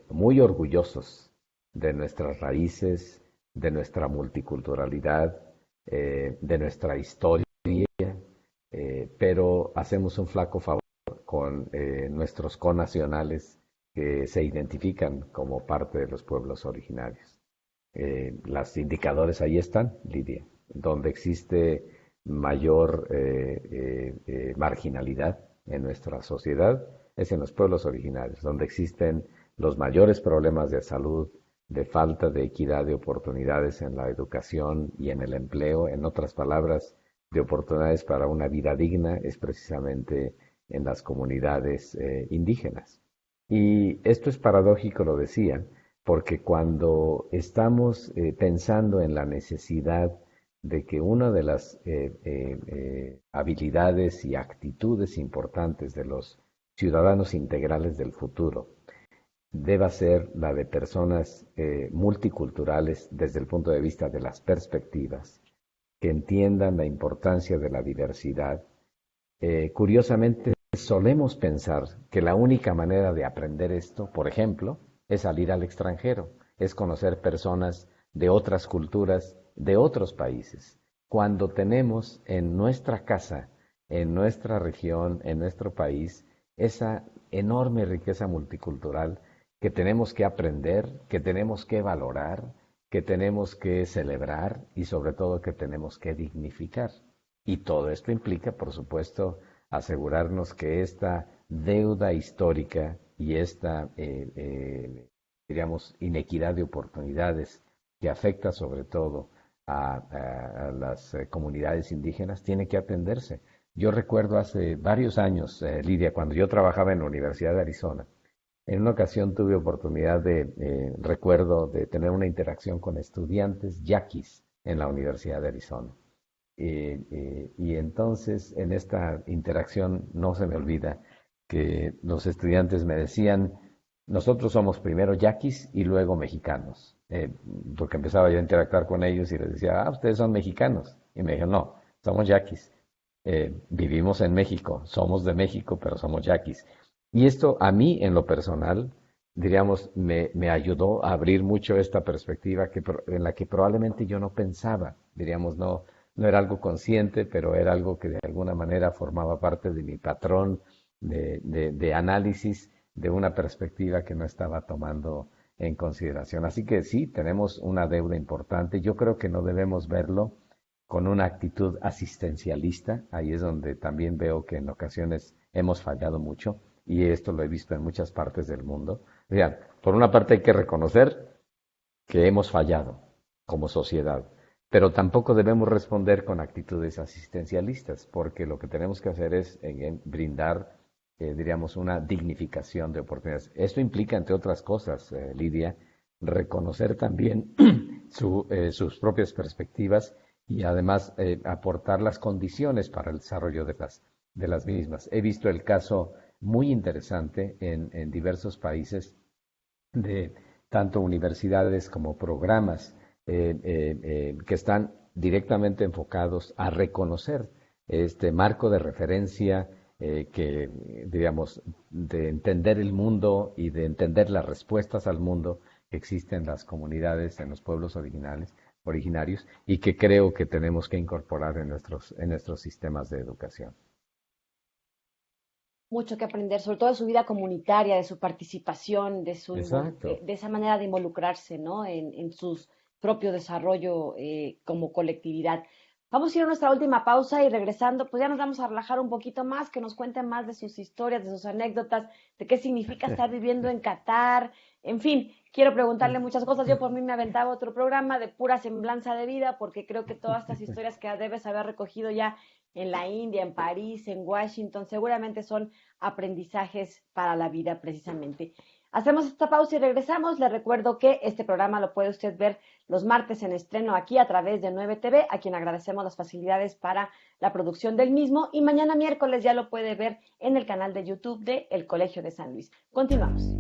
muy orgullosos de nuestras raíces, de nuestra multiculturalidad, de nuestra historia, pero hacemos un flaco favor con nuestros connacionales que se identifican como parte de los pueblos originarios. Los indicadores ahí están, Lidia, donde existe mayor marginalidad en nuestra sociedad es en los pueblos originarios, donde existen los mayores problemas de salud, de falta de equidad de oportunidades en la educación y en el empleo, en otras palabras, de oportunidades para una vida digna, es precisamente en las comunidades indígenas. Y esto es paradójico, lo decía, porque cuando estamos pensando en la necesidad de que una de las habilidades y actitudes importantes de los ciudadanos integrales del futuro deba ser la de personas multiculturales desde el punto de vista de las perspectivas, que entiendan la importancia de la diversidad. Curiosamente, solemos pensar que la única manera de aprender esto, por ejemplo, es salir al extranjero, es conocer personas de otras culturas, de otros países, cuando tenemos en nuestra casa, en nuestra región, en nuestro país, esa enorme riqueza multicultural que tenemos que aprender, que tenemos que valorar, que tenemos que celebrar y sobre todo que tenemos que dignificar. Y todo esto implica, por supuesto, asegurarnos que esta deuda histórica y esta, diríamos, inequidad de oportunidades que afecta sobre todo a las comunidades indígenas tiene que atenderse. Yo recuerdo hace varios años, Lidia, cuando yo trabajaba en la Universidad de Arizona, En una ocasión tuve oportunidad recuerdo, de tener una interacción con estudiantes yaquis en la Universidad de Arizona. Y entonces en esta interacción no se me olvida que los estudiantes me decían, nosotros somos primero yaquis y luego mexicanos. Porque empezaba yo a interactuar con ellos y les decía, ustedes son mexicanos. Y me dijeron, no, somos yaquis. Vivimos en México, somos de México, pero somos yaquis. Y esto a mí, en lo personal, diríamos, me ayudó a abrir mucho esta perspectiva en la que probablemente yo no pensaba, diríamos, no era algo consciente, pero era algo que de alguna manera formaba parte de mi patrón de análisis de una perspectiva que no estaba tomando en consideración. Así que sí, tenemos una deuda importante. Yo creo que no debemos verlo con una actitud asistencialista. Ahí es donde también veo que en ocasiones hemos fallado mucho, y esto lo he visto en muchas partes del mundo. Vean, por una parte hay que reconocer que hemos fallado como sociedad, pero tampoco debemos responder con actitudes asistencialistas, porque lo que tenemos que hacer es brindar, diríamos, una dignificación de oportunidades. Esto implica, entre otras cosas, Lidia, reconocer también sus propias perspectivas y además aportar las condiciones para el desarrollo de las mismas. He visto el caso muy interesante en diversos países de tanto universidades como programas que están directamente enfocados a reconocer este marco de referencia que, digamos, de entender el mundo y de entender las respuestas al mundo que existen en las comunidades, en los pueblos originarios, y que creo que tenemos que incorporar en nuestros sistemas de educación. Mucho que aprender, sobre todo de su vida comunitaria, de su participación, Exacto. de esa manera de involucrarse, ¿no? En su propio desarrollo como colectividad. Vamos a ir a nuestra última pausa y regresando, pues ya nos vamos a relajar un poquito más, que nos cuenten más de sus historias, de sus anécdotas, de qué significa estar viviendo en Qatar. En fin, quiero preguntarle muchas cosas. Yo por mí me aventaba otro programa de pura semblanza de vida, porque creo que todas estas historias que debes haber recogido ya en la India, en París, en Washington, seguramente son aprendizajes para la vida precisamente. Hacemos esta pausa y regresamos. Les recuerdo que este programa lo puede usted ver los martes en estreno aquí a través de 9TV, a quien agradecemos las facilidades para la producción del mismo, y mañana miércoles ya lo puede ver en el canal de YouTube de El Colegio de San Luis. Continuamos.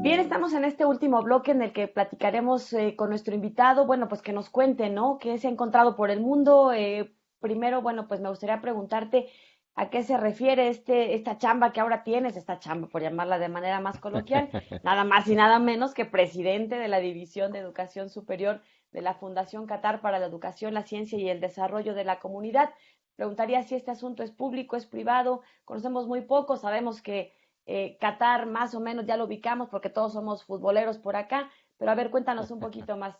Bien, estamos en este último bloque en el que platicaremos con nuestro invitado, bueno, pues que nos cuente, ¿no? ¿Qué se ha encontrado por el mundo? Primero, bueno, pues me gustaría preguntarte a qué se refiere esta chamba que ahora tienes, esta chamba, por llamarla de manera más coloquial, nada más y nada menos que presidente de la División de Educación Superior de la Fundación Qatar para la Educación, la Ciencia y el Desarrollo de la Comunidad. Preguntaría si este asunto es público, es privado, conocemos muy poco, sabemos que Qatar más o menos ya lo ubicamos porque todos somos futboleros por acá, pero a ver, cuéntanos un poquito más.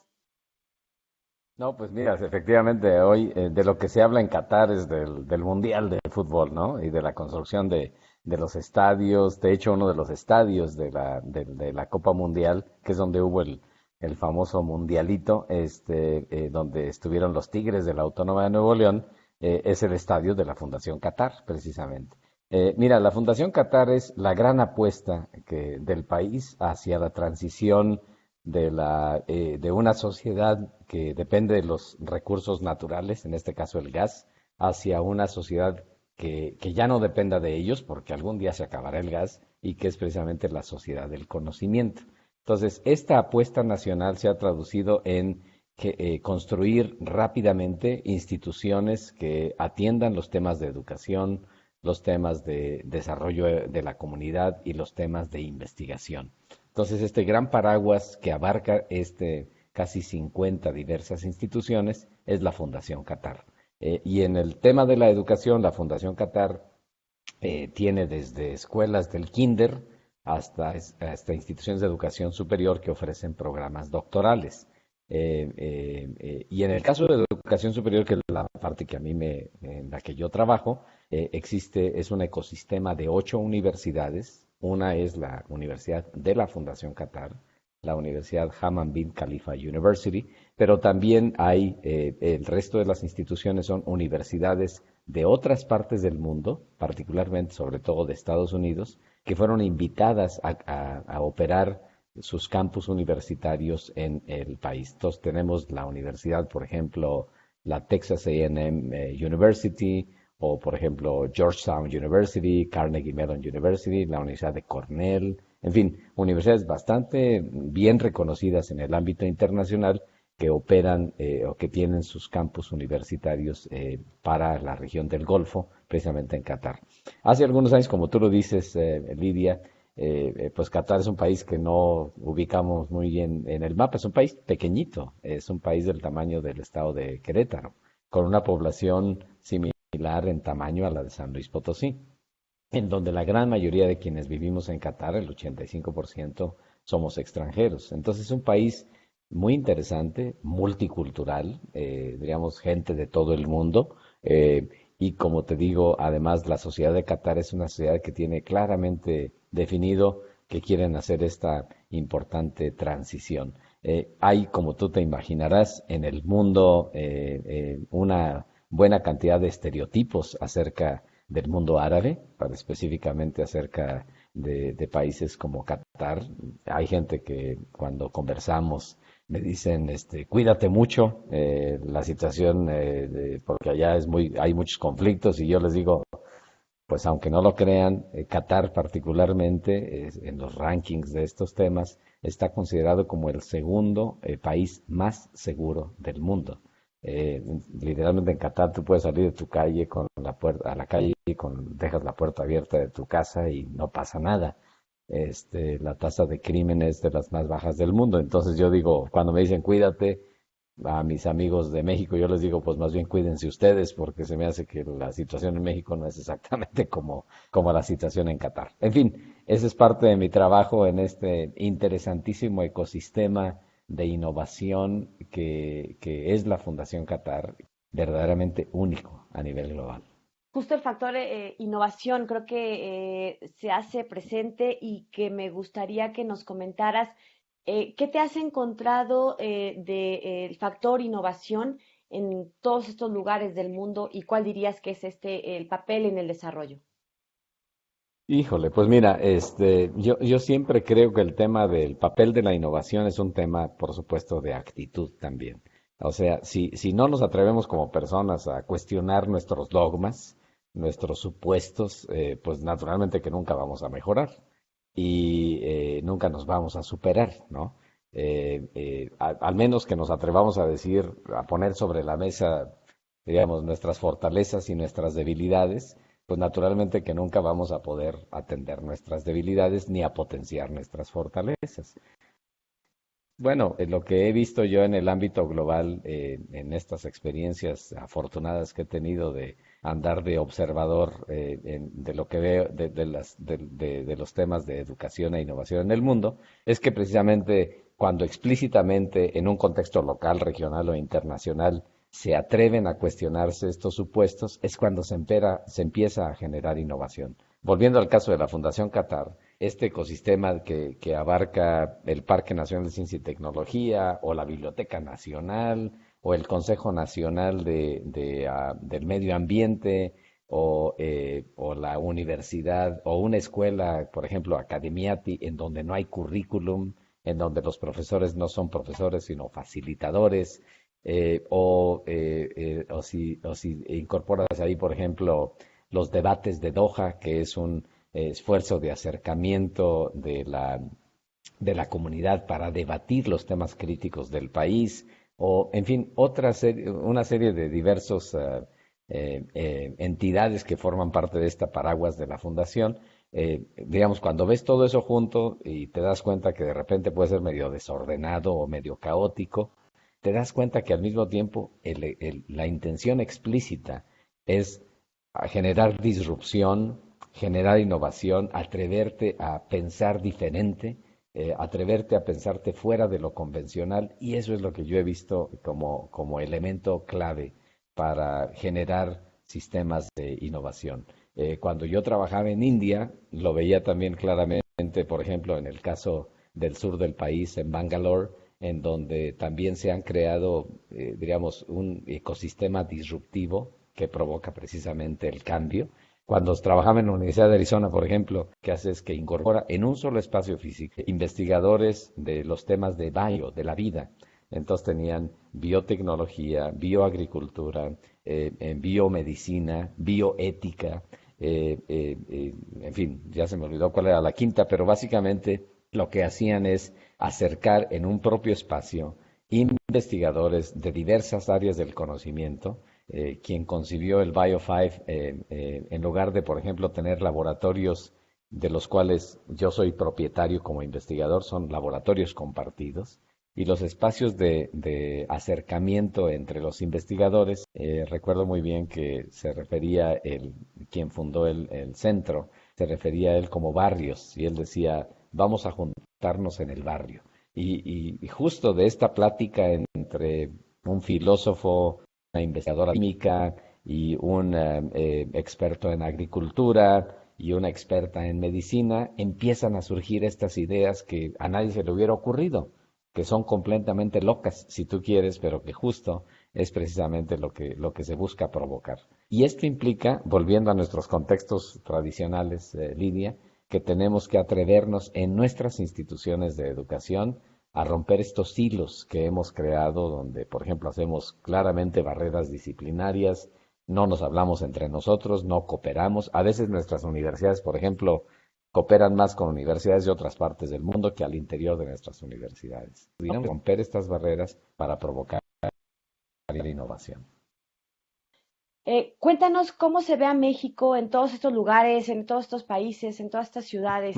No, pues mira, efectivamente, hoy de lo que se habla en Qatar es del Mundial de Fútbol, ¿no? Y de la construcción de los estadios. De hecho, uno de los estadios de la Copa Mundial, que es donde hubo el famoso Mundialito, donde estuvieron los Tigres de la Autónoma de Nuevo León, es el estadio de la Fundación Qatar, precisamente. Mira, la Fundación Qatar es la gran apuesta del país hacia la transición de una sociedad que depende de los recursos naturales, en este caso el gas, hacia una sociedad que ya no dependa de ellos, porque algún día se acabará el gas, y que es precisamente la sociedad del conocimiento. Entonces, esta apuesta nacional se ha traducido en construir rápidamente instituciones que atiendan los temas de educación, los temas de desarrollo de la comunidad y los temas de investigación. Entonces, este gran paraguas que abarca casi 50 diversas instituciones es la Fundación Qatar. Y en el tema de la educación, la Fundación Qatar tiene desde escuelas del kinder hasta instituciones de educación superior que ofrecen programas doctorales. Y en el caso de la educación superior, que es la parte que en la que yo trabajo, es un ecosistema de 8 universidades. Una es la Universidad de la Fundación Qatar, la Universidad Hamad bin Khalifa University, pero también hay el resto de las instituciones son universidades de otras partes del mundo, particularmente, sobre todo de Estados Unidos, que fueron invitadas a operar sus campus universitarios en el país. Entonces tenemos la universidad, por ejemplo, la Texas A&M University, o por ejemplo Georgetown University, Carnegie Mellon University, la Universidad de Cornell, en fin, universidades bastante bien reconocidas en el ámbito internacional que operan o que tienen sus campus universitarios para la región del Golfo, precisamente en Qatar. Hace algunos años, como tú lo dices, Lidia, pues Qatar es un país que no ubicamos muy bien en el mapa, es un país pequeñito, es un país del tamaño del estado de Querétaro, con una población similar en tamaño a la de San Luis Potosí, en donde la gran mayoría de quienes vivimos en Qatar, el 85%, somos extranjeros. Entonces es un país muy interesante, multicultural, diríamos gente de todo el mundo, y como te digo, además la sociedad de Qatar es una sociedad que tiene claramente definido que quieren hacer esta importante transición. Hay, como tú te imaginarás, en el mundo una buena cantidad de estereotipos acerca del mundo árabe, específicamente acerca de países como Qatar. Hay gente que cuando conversamos me dicen, cuídate mucho, la situación, porque allá hay muchos conflictos, y yo les digo, pues aunque no lo crean, Qatar particularmente, en los rankings de estos temas, está considerado como el segundo país más seguro del mundo. Literalmente en Qatar tú puedes salir de tu calle a la calle dejas la puerta abierta de tu casa y no pasa nada. La tasa de crimen es de las más bajas del mundo. Entonces yo digo, cuando me dicen cuídate, a mis amigos de México, yo les digo, pues más bien cuídense ustedes, porque se me hace que la situación en México no es exactamente como la situación en Qatar. En fin, ese es parte de mi trabajo en este interesantísimo ecosistema de innovación que es la Fundación Qatar, verdaderamente único a nivel global. Justo el factor innovación creo que se hace presente y que me gustaría que nos comentaras qué te has encontrado del factor innovación en todos estos lugares del mundo y cuál dirías que es el papel en el desarrollo. Híjole, pues mira, yo siempre creo que el tema del papel de la innovación es un tema, por supuesto, de actitud también. O sea, si no nos atrevemos como personas a cuestionar nuestros dogmas, nuestros supuestos, pues naturalmente que nunca vamos a mejorar y nunca nos vamos a superar, ¿no? Al menos que nos atrevamos a decir, a poner sobre la mesa, digamos, nuestras fortalezas y nuestras debilidades, pues naturalmente que nunca vamos a poder atender nuestras debilidades ni a potenciar nuestras fortalezas. Bueno, lo que he visto yo en el ámbito global, en estas experiencias afortunadas que he tenido de andar de observador de lo que veo de los temas de educación e innovación en el mundo, es que precisamente cuando explícitamente en un contexto local, regional o internacional se atreven a cuestionarse estos supuestos, es cuando se empieza a generar innovación. Volviendo al caso de la Fundación Qatar, este ecosistema que abarca el Parque Nacional de Ciencia y Tecnología o la Biblioteca Nacional o el Consejo Nacional del Medio Ambiente, o la universidad o una escuela, por ejemplo, Academiati, en donde no hay currículum, en donde los profesores no son profesores, sino facilitadores, o si incorporas ahí, por ejemplo, los debates de Doha, que es un esfuerzo de acercamiento de la comunidad para debatir los temas críticos del país, o en fin, una serie de diversos entidades que forman parte de esta paraguas de la fundación. Digamos, cuando ves todo eso junto y te das cuenta que de repente puede ser medio desordenado o medio caótico, te das cuenta que al mismo tiempo la intención explícita es generar disrupción, generar innovación, atreverte a pensar diferente, atreverte a pensarte fuera de lo convencional, y eso es lo que yo he visto como elemento clave para generar sistemas de innovación. Cuando yo trabajaba en India, lo veía también claramente, por ejemplo, en el caso del sur del país, en Bangalore, en donde también se han creado, diríamos, un ecosistema disruptivo que provoca precisamente el cambio. Cuando trabajaba en la Universidad de Arizona, por ejemplo, que hace es que incorpora en un solo espacio físico investigadores de los temas de de la vida. Entonces tenían biotecnología, bioagricultura, biomedicina, bioética, en fin, ya se me olvidó cuál era la quinta, pero básicamente lo que hacían es acercar en un propio espacio investigadores de diversas áreas del conocimiento. Quien concibió el Bio5, en lugar de, por ejemplo, tener laboratorios de los cuales yo soy propietario como investigador, son laboratorios compartidos, y los espacios de acercamiento entre los investigadores, recuerdo muy bien que se refería, quien fundó el centro, se refería a él como barrios, y él decía, vamos a juntarnos en el barrio. Y justo de esta plática entre un filósofo, una investigadora química y un experto en agricultura y una experta en medicina, empiezan a surgir estas ideas que a nadie se le hubiera ocurrido, que son completamente locas, si tú quieres, pero que justo es precisamente lo que se busca provocar. Y esto implica, volviendo a nuestros contextos tradicionales, Lidia, que tenemos que atrevernos en nuestras instituciones de educación a romper estos hilos que hemos creado, donde, por ejemplo, hacemos claramente barreras disciplinarias, no nos hablamos entre nosotros, no cooperamos. A veces nuestras universidades, por ejemplo, cooperan más con universidades de otras partes del mundo que al interior de nuestras universidades. Debemos romper estas barreras para provocar la innovación. Cuéntanos cómo se ve a México en todos estos lugares, en todos estos países, en todas estas ciudades,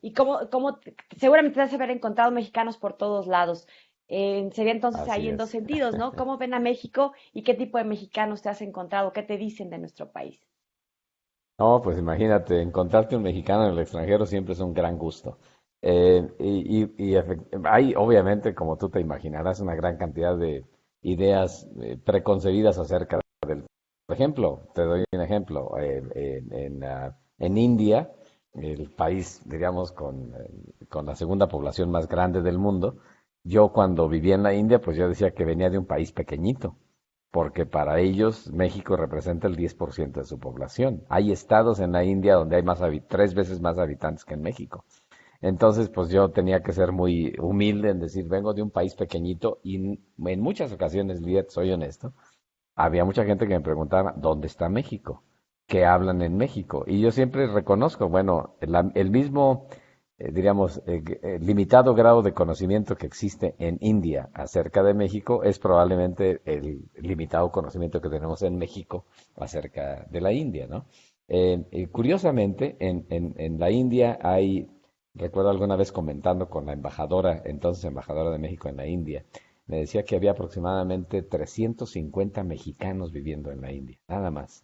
y cómo seguramente te has haber encontrado mexicanos por todos lados. Sería entonces Así ahí en dos es. sentidos, ¿no? ¿Cómo ven a México y qué tipo de mexicanos te has encontrado? ¿Qué te dicen de nuestro país? No, pues imagínate, encontrarte un mexicano en el extranjero siempre es un gran gusto. Hay, obviamente, como tú te imaginarás, una gran cantidad de ideas preconcebidas acerca del... Por ejemplo, te doy un ejemplo, en India, el país, diríamos, con la segunda población más grande del mundo, yo cuando vivía en la India, pues yo decía que venía de un país pequeñito, porque para ellos México representa el 10% de su población. Hay estados en la India donde hay 3 veces más habitantes que en México. Entonces, pues yo tenía que ser muy humilde en decir, vengo de un país pequeñito, y en muchas ocasiones, Liet, soy honesto, había mucha gente que me preguntaba, ¿dónde está México? ¿Qué hablan en México? Y yo siempre reconozco, bueno, el mismo, diríamos, limitado grado de conocimiento que existe en India acerca de México es probablemente el limitado conocimiento que tenemos en México acerca de la India, ¿no? Curiosamente, en la India recuerdo alguna vez comentando con la embajadora, entonces embajadora de México en la India, me decía que había aproximadamente 350 mexicanos viviendo en la India, nada más.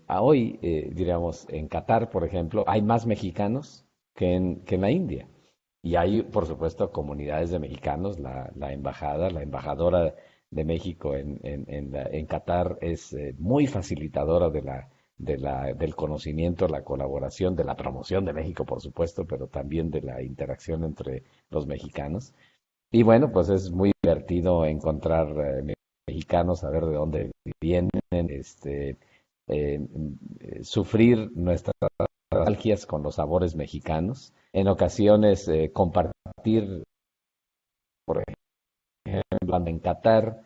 A hoy, diríamos, en Qatar, por ejemplo, hay más mexicanos que en la India. Y hay, por supuesto, comunidades de mexicanos. La embajadora de México en Qatar es muy facilitadora del conocimiento, la colaboración, de la promoción de México, por supuesto, pero también de la interacción entre los mexicanos. Y bueno, pues es muy divertido encontrar mexicanos, saber de dónde vienen, sufrir nuestras nostalgias con los sabores mexicanos, en ocasiones compartir, por ejemplo, en Qatar,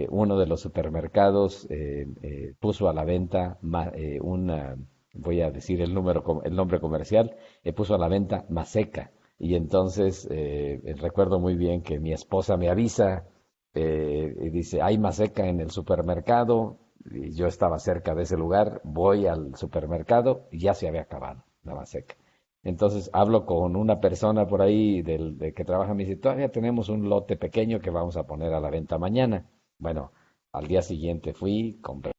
uno de los supermercados puso a la venta voy a decir el nombre comercial, puso a la venta Maseca. Y entonces recuerdo muy bien que mi esposa me avisa y dice, hay Maseca en el supermercado. Y yo estaba cerca de ese lugar, voy al supermercado y ya se había acabado la Maseca. Entonces hablo con una persona por ahí de que trabaja, me dice, todavía tenemos un lote pequeño que vamos a poner a la venta mañana. Bueno, al día siguiente fui, compré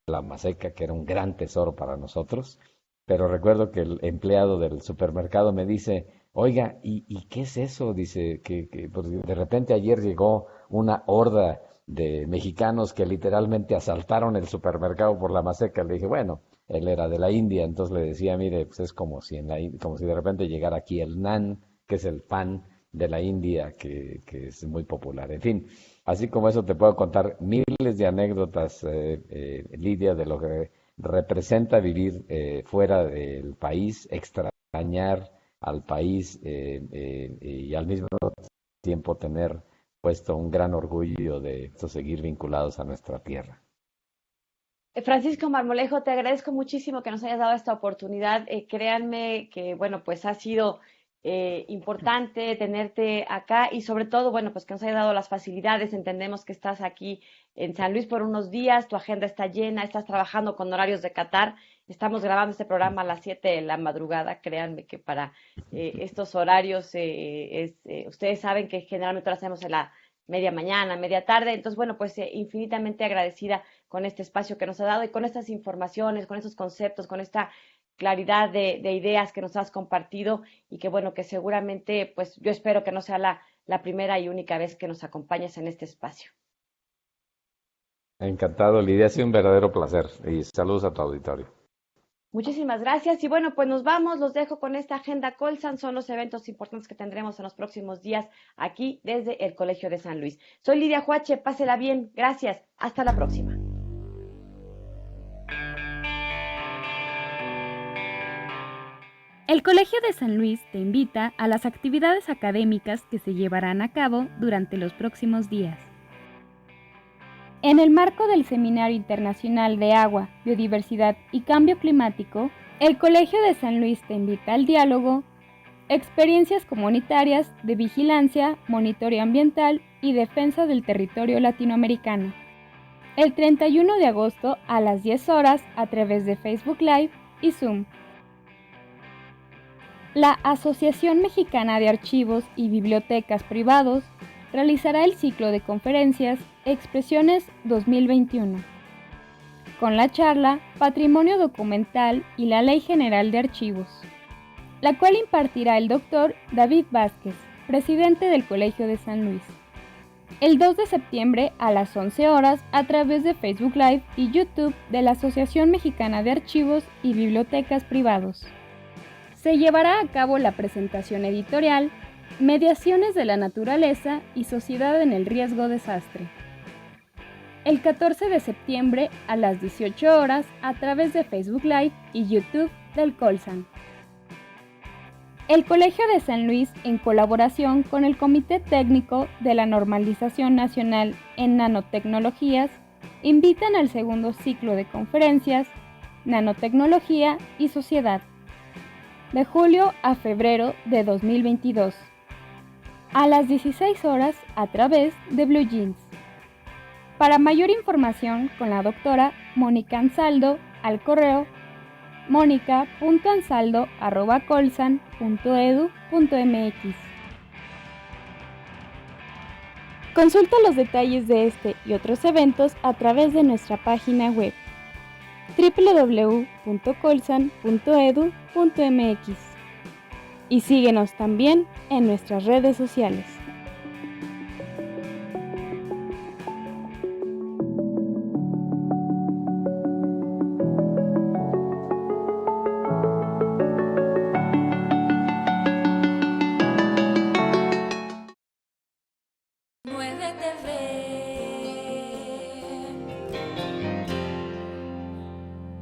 la Maseca, que era un gran tesoro para nosotros, pero recuerdo que el empleado del supermercado me dice, oiga, ¿y qué es eso? Dice que pues, de repente ayer llegó una horda de mexicanos que literalmente asaltaron el supermercado por la Maseca. Le dije, bueno, él era de la India, entonces le decía, mire, pues es como si como si de repente llegara aquí el naan, que es el pan de la India, que es muy popular. En fin, así como eso te puedo contar miles de anécdotas, Lidia, de lo que representa vivir fuera del país, extrañar al país y al mismo tiempo tener puesto un gran orgullo de seguir vinculados a nuestra tierra. Francisco Marmolejo, te agradezco muchísimo que nos hayas dado esta oportunidad. Créanme que, bueno, pues ha sido importante tenerte acá y sobre todo, bueno, pues que nos haya dado las facilidades. Entendemos que estás aquí en San Luis por unos días, tu agenda está llena, estás trabajando con horarios de Qatar. Estamos grabando este programa a las 7 de la madrugada. Créanme que para estos horarios, ustedes saben que generalmente lo hacemos en la media mañana, media tarde. Entonces, bueno, pues infinitamente agradecida con este espacio que nos ha dado y con estas informaciones, con estos conceptos, con esta claridad de ideas que nos has compartido y que bueno, que seguramente, pues yo espero que no sea la primera y única vez que nos acompañes en este espacio. Encantado, Lidia, ha sido un verdadero placer y saludos a tu auditorio. Muchísimas gracias y bueno, pues nos vamos, los dejo con esta agenda Colsan, son los eventos importantes que tendremos en los próximos días aquí desde el Colegio de San Luis. Soy Lidia Huache, pásela bien, gracias, hasta la próxima. El Colegio de San Luis te invita a las actividades académicas que se llevarán a cabo durante los próximos días. En el marco del Seminario Internacional de Agua, Biodiversidad y Cambio Climático, el Colegio de San Luis te invita al diálogo, experiencias comunitarias de vigilancia, monitoreo ambiental y defensa del territorio latinoamericano. El 31 de agosto a las 10 horas a través de Facebook Live y Zoom. La Asociación Mexicana de Archivos y Bibliotecas Privados realizará el ciclo de conferencias Expresiones 2021, con la charla Patrimonio Documental y la Ley General de Archivos, la cual impartirá el doctor David Vázquez, presidente del Colegio de San Luis, el 2 de septiembre a las 11 horas a través de Facebook Live y YouTube de la Asociación Mexicana de Archivos y Bibliotecas Privados. Se llevará a cabo la presentación editorial Mediaciones de la Naturaleza y Sociedad en el Riesgo Desastre, el 14 de septiembre a las 18 horas a través de Facebook Live y YouTube del Colsan. El Colegio de San Luis, en colaboración con el Comité Técnico de la Normalización Nacional en Nanotecnologías, invitan al segundo ciclo de conferencias Nanotecnología y Sociedad, de julio a febrero de 2022, a las 16 horas a través de Blue Jeans. Para mayor información con la doctora Mónica Ansaldo al correo monica.ansaldo@colsan.edu.mx. Consulta los detalles de este y otros eventos a través de nuestra página web www.colsan.edu.mx y síguenos también en nuestras redes sociales.